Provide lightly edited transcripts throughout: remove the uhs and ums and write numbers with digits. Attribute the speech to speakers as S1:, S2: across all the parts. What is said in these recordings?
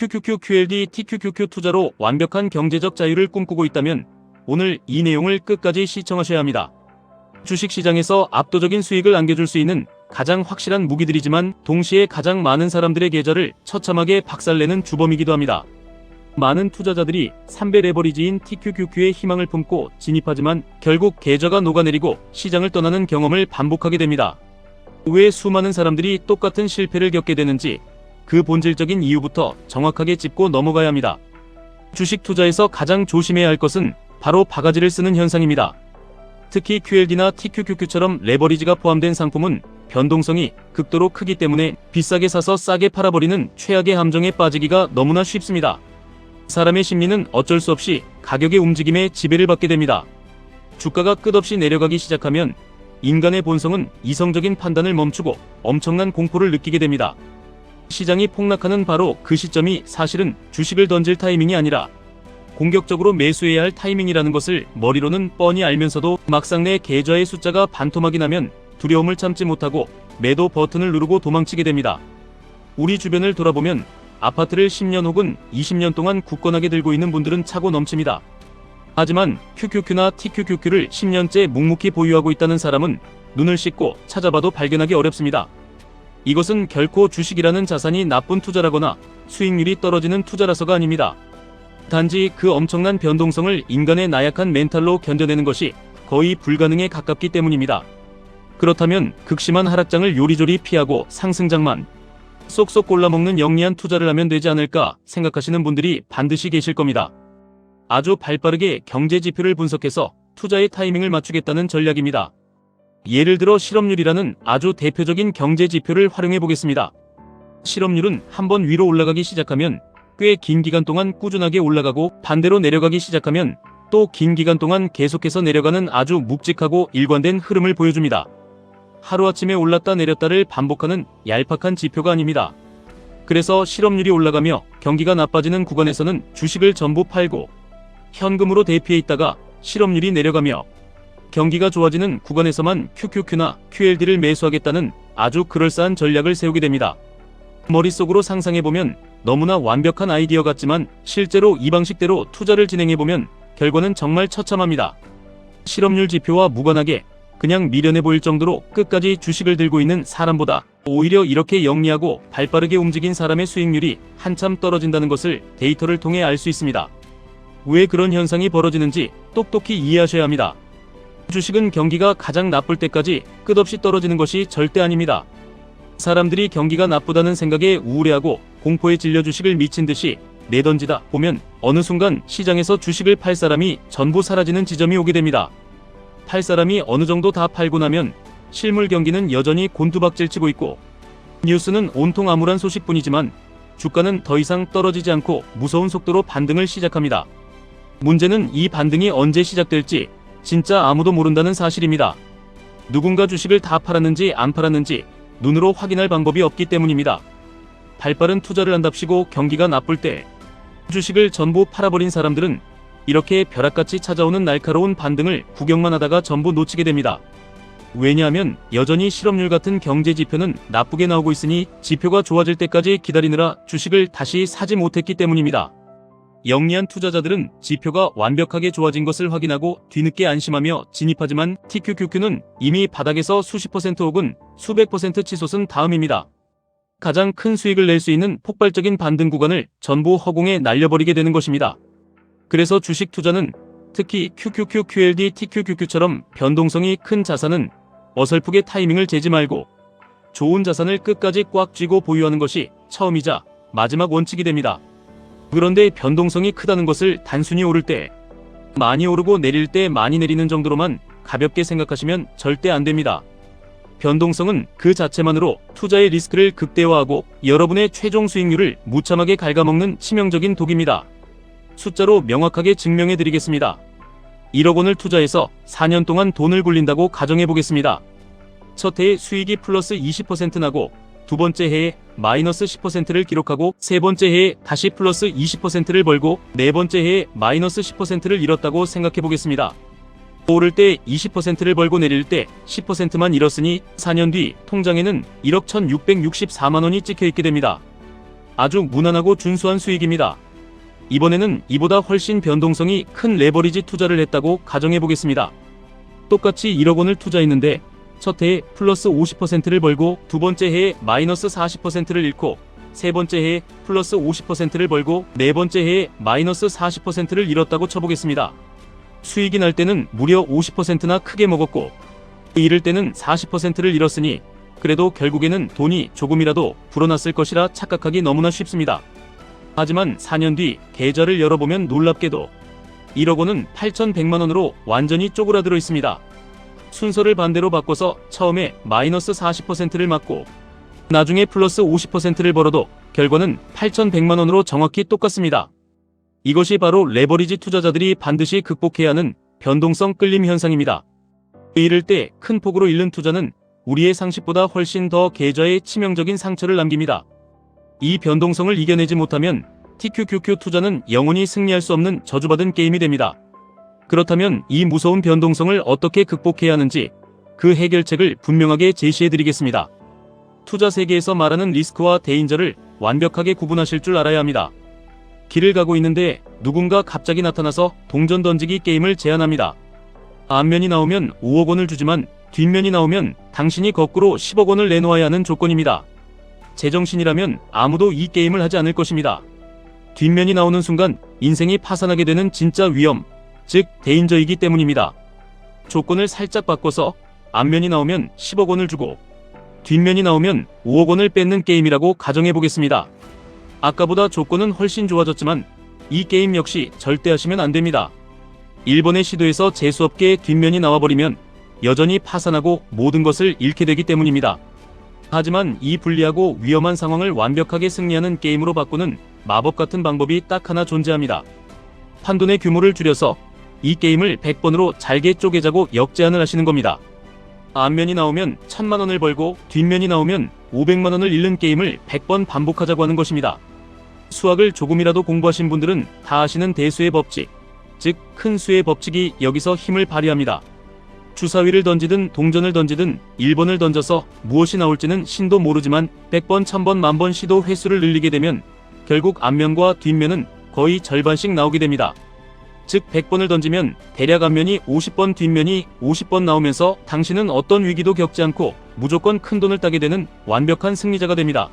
S1: QQQ, QLD, TQQQ 투자로 완벽한 경제적 자유를 꿈꾸고 있다면 오늘 이 내용을 끝까지 시청하셔야 합니다. 주식시장에서 압도적인 수익을 안겨줄 수 있는 가장 확실한 무기들이지만 동시에 가장 많은 사람들의 계좌를 처참하게 박살내는 주범이기도 합니다. 많은 투자자들이 3배 레버리지인 TQQQ에 희망을 품고 진입하지만 결국 계좌가 녹아내리고 시장을 떠나는 경험을 반복하게 됩니다. 왜 수많은 사람들이 똑같은 실패를 겪게 되는지 그 본질적인 이유부터 정확하게 짚고 넘어가야 합니다. 주식 투자에서 가장 조심해야 할 것은 바로 바가지를 쓰는 현상입니다. 특히 QLD나 TQQQ처럼 레버리지가 포함된 상품은 변동성이 극도로 크기 때문에 비싸게 사서 싸게 팔아버리는 최악의 함정에 빠지기가 너무나 쉽습니다. 사람의 심리는 어쩔 수 없이 가격의 움직임에 지배를 받게 됩니다. 주가가 끝없이 내려가기 시작하면 인간의 본성은 이성적인 판단을 멈추고 엄청난 공포를 느끼게 됩니다. 시장이 폭락하는 바로 그 시점이 사실은 주식을 던질 타이밍이 아니라 공격적으로 매수해야 할 타이밍이라는 것을 머리로는 뻔히 알면서도 막상 내 계좌의 숫자가 반토막이 나면 두려움을 참지 못하고 매도 버튼을 누르고 도망치게 됩니다. 우리 주변을 돌아보면 아파트를 10년 혹은 20년 동안 굳건하게 들고 있는 분들은 차고 넘칩니다. 하지만 QQQ나 TQQQ를 10년째 묵묵히 보유하고 있다는 사람은 눈을 씻고 찾아봐도 발견하기 어렵습니다. 이것은 결코 주식이라는 자산이 나쁜 투자라거나 수익률이 떨어지는 투자라서가 아닙니다. 단지 그 엄청난 변동성을 인간의 나약한 멘탈로 견뎌내는 것이 거의 불가능에 가깝기 때문입니다. 그렇다면 극심한 하락장을 요리조리 피하고 상승장만 쏙쏙 골라먹는 영리한 투자를 하면 되지 않을까 생각하시는 분들이 반드시 계실 겁니다. 아주 발빠르게 경제 지표를 분석해서 투자의 타이밍을 맞추겠다는 전략입니다. 예를 들어 실업률이라는 아주 대표적인 경제 지표를 활용해 보겠습니다. 실업률은 한번 위로 올라가기 시작하면 꽤 긴 기간 동안 꾸준하게 올라가고 반대로 내려가기 시작하면 또 긴 기간 동안 계속해서 내려가는 아주 묵직하고 일관된 흐름을 보여줍니다. 하루아침에 올랐다 내렸다를 반복하는 얄팍한 지표가 아닙니다. 그래서 실업률이 올라가며 경기가 나빠지는 구간에서는 주식을 전부 팔고 현금으로 대피해 있다가 실업률이 내려가며 경기가 좋아지는 구간에서만 QQQ나 QLD를 매수하겠다는 아주 그럴싸한 전략을 세우게 됩니다. 머릿속으로 상상해보면 너무나 완벽한 아이디어 같지만 실제로 이 방식대로 투자를 진행해보면 결과는 정말 처참합니다. 실업률 지표와 무관하게 그냥 미련해 보일 정도로 끝까지 주식을 들고 있는 사람보다 오히려 이렇게 영리하고 발빠르게 움직인 사람의 수익률이 한참 떨어진다는 것을 데이터를 통해 알 수 있습니다. 왜 그런 현상이 벌어지는지 똑똑히 이해하셔야 합니다. 주식은 경기가 가장 나쁠 때까지 끝없이 떨어지는 것이 절대 아닙니다. 사람들이 경기가 나쁘다는 생각에 우울해하고 공포에 질려 주식을 미친 듯이 내던지다 보면 어느 순간 시장에서 주식을 팔 사람이 전부 사라지는 지점이 오게 됩니다. 팔 사람이 어느 정도 다 팔고 나면 실물 경기는 여전히 곤두박질치고 있고 뉴스는 온통 암울한 소식뿐이지만 주가는 더 이상 떨어지지 않고 무서운 속도로 반등을 시작합니다. 문제는 이 반등이 언제 시작될지 진짜 아무도 모른다는 사실입니다. 누군가 주식을 다 팔았는지 안 팔았는지 눈으로 확인할 방법이 없기 때문입니다. 발빠른 투자를 한답시고 경기가 나쁠 때 주식을 전부 팔아버린 사람들은 이렇게 벼락같이 찾아오는 날카로운 반등을 구경만 하다가 전부 놓치게 됩니다. 왜냐하면 여전히 실업률 같은 경제 지표는 나쁘게 나오고 있으니 지표가 좋아질 때까지 기다리느라 주식을 다시 사지 못했기 때문입니다. 영리한 투자자들은 지표가 완벽하게 좋아진 것을 확인하고 뒤늦게 안심하며 진입하지만 TQQQ는 이미 바닥에서 수십 퍼센트 혹은 수백 퍼센트 치솟은 다음입니다. 가장 큰 수익을 낼 수 있는 폭발적인 반등 구간을 전부 허공에 날려버리게 되는 것입니다. 그래서 주식 투자는 특히 QQQ, QLD, TQQQ처럼 변동성이 큰 자산은 어설프게 타이밍을 재지 말고 좋은 자산을 끝까지 꽉 쥐고 보유하는 것이 처음이자 마지막 원칙이 됩니다. 그런데 변동성이 크다는 것을 단순히 오를 때 많이 오르고 내릴 때 많이 내리는 정도로만 가볍게 생각하시면 절대 안 됩니다. 변동성은 그 자체만으로 투자의 리스크를 극대화하고 여러분의 최종 수익률을 무참하게 갉아먹는 치명적인 독입니다. 숫자로 명확하게 증명해 드리겠습니다. 1억 원을 투자해서 4년 동안 돈을 굴린다고 가정해 보겠습니다. 첫 해에 수익이 플러스 20% 나고 두 번째 해에 마이너스 10%를 기록하고 세 번째 해에 다시 플러스 20%를 벌고 네 번째 해에 마이너스 10%를 잃었다고 생각해 보겠습니다. 오를 때 20%를 벌고 내릴 때 10%만 잃었으니 4년 뒤 통장에는 1억 1664만 원이 찍혀 있게 됩니다. 아주 무난하고 준수한 수익입니다. 이번에는 이보다 훨씬 변동성이 큰 레버리지 투자를 했다고 가정해보겠습니다. 똑같이 1억 원을 투자했는데 첫 해에 플러스 50%를 벌고 두 번째 해에 마이너스 40%를 잃고 세 번째 해에 플러스 50%를 벌고 네 번째 해에 마이너스 40%를 잃었다고 쳐보겠습니다. 수익이 날 때는 무려 50%나 크게 먹었고 잃을 때는 40%를 잃었으니 그래도 결국에는 돈이 조금이라도 불어났을 것이라 착각하기 너무나 쉽습니다. 하지만 4년 뒤 계좌를 열어보면 놀랍게도 1억 원은 8,100만 원으로 완전히 쪼그라들어 있습니다. 순서를 반대로 바꿔서 처음에 마이너스 40%를 맞고 나중에 플러스 50%를 벌어도 결과는 8,100만 원으로 정확히 똑같습니다. 이것이 바로 레버리지 투자자들이 반드시 극복해야 하는 변동성 끌림 현상입니다. 이럴 때 큰 폭으로 잃는 투자는 우리의 상식보다 훨씬 더 계좌에 치명적인 상처를 남깁니다. 이 변동성을 이겨내지 못하면 TQQQ 투자는 영원히 승리할 수 없는 저주받은 게임이 됩니다. 그렇다면 이 무서운 변동성을 어떻게 극복해야 하는지 그 해결책을 분명하게 제시해드리겠습니다. 투자 세계에서 말하는 리스크와 데인저를 완벽하게 구분하실 줄 알아야 합니다. 길을 가고 있는데 누군가 갑자기 나타나서 동전 던지기 게임을 제안합니다. 앞면이 나오면 5억 원을 주지만 뒷면이 나오면 당신이 거꾸로 10억 원을 내놓아야 하는 조건입니다. 제정신이라면 아무도 이 게임을 하지 않을 것입니다. 뒷면이 나오는 순간 인생이 파산하게 되는 진짜 위험, 즉 데인저이기 때문입니다. 조건을 살짝 바꿔서 앞면이 나오면 10억 원을 주고 뒷면이 나오면 5억 원을 뺏는 게임이라고 가정해보겠습니다. 아까보다 조건은 훨씬 좋아졌지만 이 게임 역시 절대 하시면 안됩니다. 1번의 시도에서 재수없게 뒷면이 나와버리면 여전히 파산하고 모든 것을 잃게 되기 때문입니다. 하지만 이 불리하고 위험한 상황을 완벽하게 승리하는 게임으로 바꾸는 마법 같은 방법이 딱 하나 존재합니다. 판돈의 규모를 줄여서 이 게임을 100번으로 잘게 쪼개자고 역제안을 하시는 겁니다. 앞면이 나오면 1000만 원을 벌고 뒷면이 나오면 500만 원을 잃는 게임을 100번 반복하자고 하는 것입니다. 수학을 조금이라도 공부하신 분들은 다 아시는 대수의 법칙, 즉 큰 수의 법칙이 여기서 힘을 발휘합니다. 주사위를 던지든 동전을 던지든 1번을 던져서 무엇이 나올지는 신도 모르지만 100번, 1000번, 만번 시도 횟수를 늘리게 되면 결국 앞면과 뒷면은 거의 절반씩 나오게 됩니다. 즉 100번을 던지면 대략 앞면이 50번, 뒷면이 50번 나오면서 당신은 어떤 위기도 겪지 않고 무조건 큰 돈을 따게 되는 완벽한 승리자가 됩니다.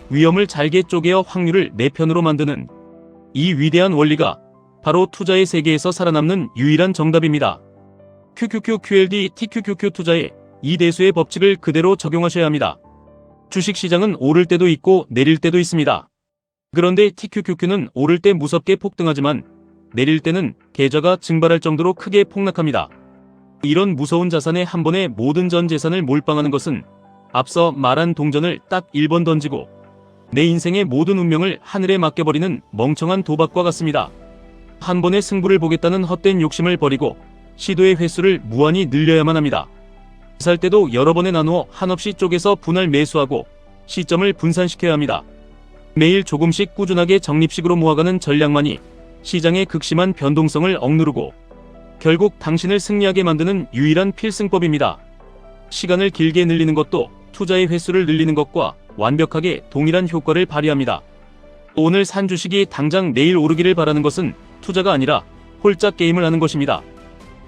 S1: 위험을 잘게 쪼개어 확률을 내 편으로 만드는 이 위대한 원리가 바로 투자의 세계에서 살아남는 유일한 정답입니다. QQQQLD TQQQ 투자의 이 대수의 법칙을 그대로 적용하셔야 합니다. 주식시장은 오를 때도 있고 내릴 때도 있습니다. 그런데 TQQQ는 오를 때 무섭게 폭등하지만 내릴 때는 계좌가 증발할 정도로 크게 폭락합니다. 이런 무서운 자산에 한 번에 모든 전 재산을 몰빵하는 것은 앞서 말한 동전을 딱 1번 던지고 내 인생의 모든 운명을 하늘에 맡겨버리는 멍청한 도박과 같습니다. 한 번에 승부를 보겠다는 헛된 욕심을 버리고 시도의 횟수를 무한히 늘려야만 합니다. 살 때도 여러 번에 나누어 한없이 쪼개서 분할 매수하고 시점을 분산시켜야 합니다. 매일 조금씩 꾸준하게 적립식으로 모아가는 전략만이 시장의 극심한 변동성을 억누르고 결국 당신을 승리하게 만드는 유일한 필승법입니다. 시간을 길게 늘리는 것도 투자의 횟수를 늘리는 것과 완벽하게 동일한 효과를 발휘합니다. 오늘 산 주식이 당장 내일 오르기를 바라는 것은 투자가 아니라 홀짝 게임을 하는 것입니다.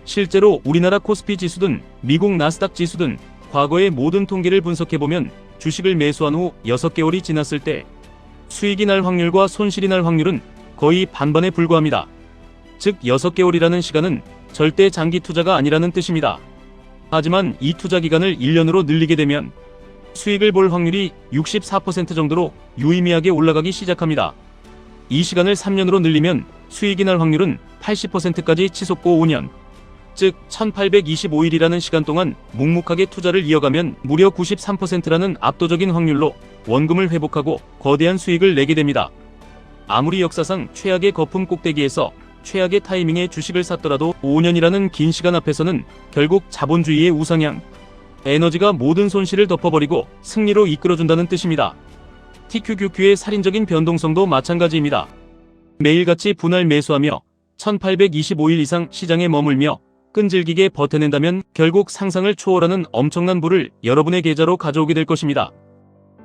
S1: 실제로 우리나라 코스피 지수든 미국 나스닥 지수든 과거의 모든 통계를 분석해보면 주식을 매수한 후 6개월이 지났을 때 수익이 날 확률과 손실이 날 확률은 거의 반반에 불과합니다. 즉 6개월이라는 시간은 절대 장기 투자가 아니라는 뜻입니다. 하지만 이 투자 기간을 1년으로 늘리게 되면 수익을 볼 확률이 64% 정도로 유의미하게 올라가기 시작합니다. 이 시간을 3년으로 늘리면 수익이 날 확률은 80%까지 치솟고 5년, 즉 1825일이라는 시간 동안 묵묵하게 투자를 이어가면 무려 93%라는 압도적인 확률로 원금을 회복하고 거대한 수익을 내게 됩니다. 아무리 역사상 최악의 거품 꼭대기에서 최악의 타이밍에 주식을 샀더라도 5년이라는 긴 시간 앞에서는 결국 자본주의의 우상향, 에너지가 모든 손실을 덮어버리고 승리로 이끌어준다는 뜻입니다. TQQQ의 살인적인 변동성도 마찬가지입니다. 매일같이 분할 매수하며 1825일 이상 시장에 머물며 끈질기게 버텨낸다면 결국 상상을 초월하는 엄청난 부를 여러분의 계좌로 가져오게 될 것입니다.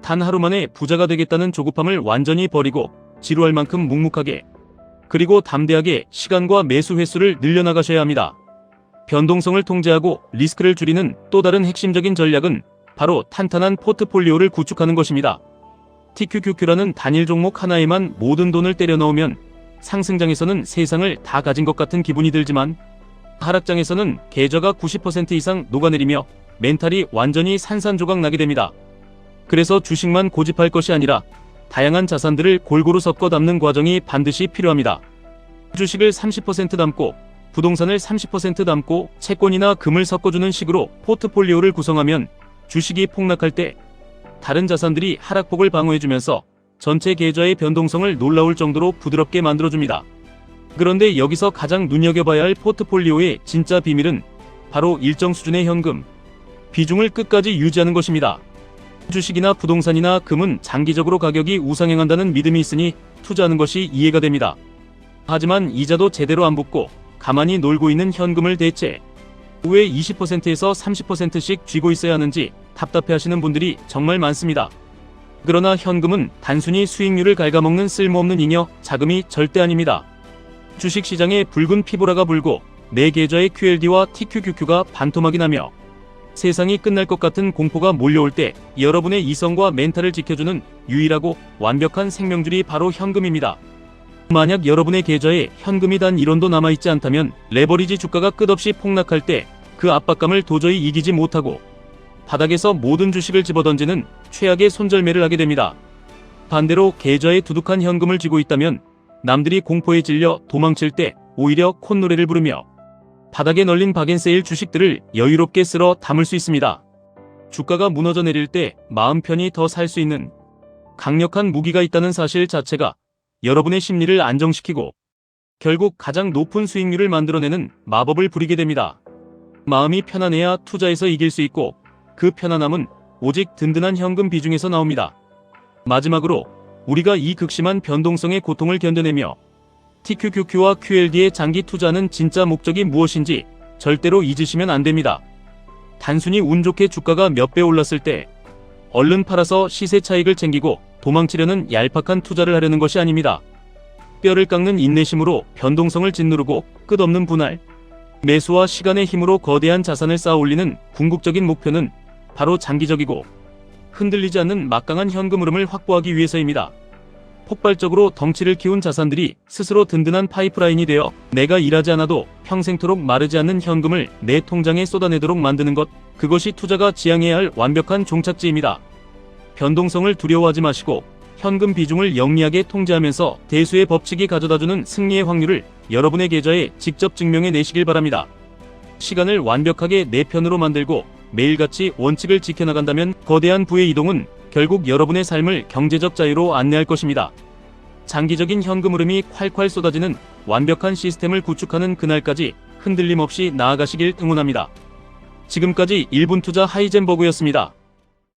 S1: 단 하루 만에 부자가 되겠다는 조급함을 완전히 버리고 지루할 만큼 묵묵하게 그리고 담대하게 시간과 매수 횟수를 늘려나가셔야 합니다. 변동성을 통제하고 리스크를 줄이는 또 다른 핵심적인 전략은 바로 탄탄한 포트폴리오를 구축하는 것입니다. TQQQ라는 단일 종목 하나에만 모든 돈을 때려 넣으면 상승장에서는 세상을 다 가진 것 같은 기분이 들지만 하락장에서는 계좌가 90% 이상 녹아내리며 멘탈이 완전히 산산조각 나게 됩니다. 그래서 주식만 고집할 것이 아니라 다양한 자산들을 골고루 섞어 담는 과정이 반드시 필요합니다. 주식을 30% 담고 부동산을 30% 담고 채권이나 금을 섞어주는 식으로 포트폴리오를 구성하면 주식이 폭락할 때 다른 자산들이 하락폭을 방어해주면서 전체 계좌의 변동성을 놀라울 정도로 부드럽게 만들어줍니다. 그런데 여기서 가장 눈여겨봐야 할 포트폴리오의 진짜 비밀은 바로 일정 수준의 현금 비중을 끝까지 유지하는 것입니다. 주식이나 부동산이나 금은 장기적으로 가격이 우상향한다는 믿음이 있으니 투자하는 것이 이해가 됩니다. 하지만 이자도 제대로 안 붙고 가만히 놀고 있는 현금을 대체 왜 20%에서 30%씩 쥐고 있어야 하는지 답답해하시는 분들이 정말 많습니다. 그러나 현금은 단순히 수익률을 갉아먹는 쓸모없는 잉여 자금이 절대 아닙니다. 주식시장에 붉은 피보라가 불고 내 계좌의 QLD와 TQQQ가 반토막이 나며 세상이 끝날 것 같은 공포가 몰려올 때 여러분의 이성과 멘탈을 지켜주는 유일하고 완벽한 생명줄이 바로 현금입니다. 만약 여러분의 계좌에 현금이 단 1원도 남아있지 않다면 레버리지 주가가 끝없이 폭락할 때 그 압박감을 도저히 이기지 못하고 바닥에서 모든 주식을 집어던지는 최악의 손절매를 하게 됩니다. 반대로 계좌에 두둑한 현금을 쥐고 있다면 남들이 공포에 질려 도망칠 때 오히려 콧노래를 부르며 바닥에 널린 박앤세일 주식들을 여유롭게 쓸어 담을 수 있습니다. 주가가 무너져 내릴 때 마음 편히 더 살 수 있는 강력한 무기가 있다는 사실 자체가 여러분의 심리를 안정시키고 결국 가장 높은 수익률을 만들어내는 마법을 부리게 됩니다. 마음이 편안해야 투자에서 이길 수 있고 그 편안함은 오직 든든한 현금 비중에서 나옵니다. 마지막으로 우리가 이 극심한 변동성의 고통을 견뎌내며 TQQQ와 QLD의 장기 투자는 진짜 목적이 무엇인지 절대로 잊으시면 안 됩니다. 단순히 운 좋게 주가가 몇 배 올랐을 때 얼른 팔아서 시세 차익을 챙기고 도망치려는 얄팍한 투자를 하려는 것이 아닙니다. 뼈를 깎는 인내심으로 변동성을 짓누르고 끝없는 분할, 매수와 시간의 힘으로 거대한 자산을 쌓아 올리는 궁극적인 목표는 바로 장기적이고 흔들리지 않는 막강한 현금 흐름을 확보하기 위해서입니다. 폭발적으로 덩치를 키운 자산들이 스스로 든든한 파이프라인이 되어 내가 일하지 않아도 평생토록 마르지 않는 현금을 내 통장에 쏟아내도록 만드는 것, 그것이 투자가 지향해야 할 완벽한 종착지입니다. 변동성을 두려워하지 마시고 현금 비중을 영리하게 통제하면서 대수의 법칙이 가져다주는 승리의 확률을 여러분의 계좌에 직접 증명해 내시길 바랍니다. 시간을 완벽하게 내 편으로 만들고 매일같이 원칙을 지켜나간다면 거대한 부의 이동은 결국 여러분의 삶을 경제적 자유로 안내할 것입니다. 장기적인 현금 흐름이 콸콸 쏟아지는 완벽한 시스템을 구축하는 그날까지 흔들림 없이 나아가시길 응원합니다. 지금까지 1분 투자 하이젠버그였습니다.